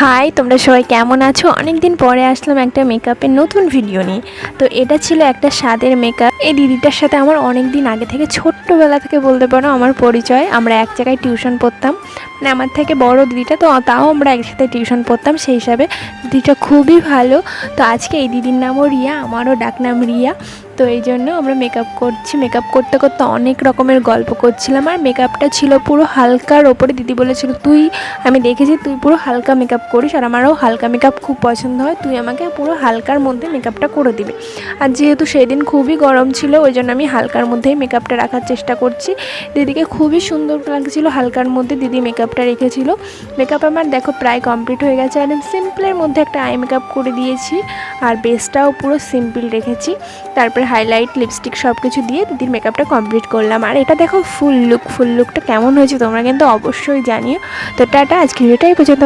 High, তোমরা সবাই কেমন আছো? অনেক দিন পরে আসলাম একটা মেকআপের নতুন ভিডিও নিয়ে। তো এটা ছিল একটা স্বাদের মেকআপ। এই দিদিটার সাথে আমার অনেক দিন আগে থেকে, ছোট্টবেলা থেকে বলতে পারো আমার পরিচয়। আমরা এক জায়গায় টিউশন পড়তাম, মানে আমার থেকে বড় দিদিটা, তো তাও আমরা একসাথে টিউশন পড়তাম। সেই হিসাবে দিদিটা খুবই ভালো। তো আজকে এই দিদির নামও রিয়া, আমারও ডাকনাম রিয়া। তো এই জন্য আমরা মেকআপ করছি। মেকআপ করতে করতে অনেক রকমের গল্প করছিলাম, আর মেকআপটা ছিল পুরো হালকার ওপরে। দিদি বলেছিল, আমি দেখেছি তুই পুরো হালকা মেকআপ করিস, আর আমারও হালকা মেকআপ খুব পছন্দ হয়, তুই আমাকে পুরো হালকার মধ্যে মেকআপটা করে দিবি। আর যেহেতু সেই দিন খুবই গরম ছিল, ওই জন্য আমি হালকার মধ্যেই মেকআপটা রাখার চেষ্টা করছি। দিদিকে খুবই সুন্দর লাগছিল হালকার মধ্যে দিদি মেকআপটা রেখেছিল। মেকআপ আমার দেখো প্রায় কমপ্লিট হয়ে গেছে। আর সিম্পলের মধ্যে একটা আই মেকআপ করে দিয়েছি, আর বেসটাও পুরো সিম্পল রেখেছি। তারপরে হাইলাইট, লিপস্টিক সব কিছু দিয়ে দিদির মেকআপটা কমপ্লিট করলাম। আর এটা দেখো ফুল লুকটা কেমন হয়েছে তোমরা কিন্তু অবশ্যই জানিও। তো টাটা, আজকে ভিডিওটাই পর্যন্ত।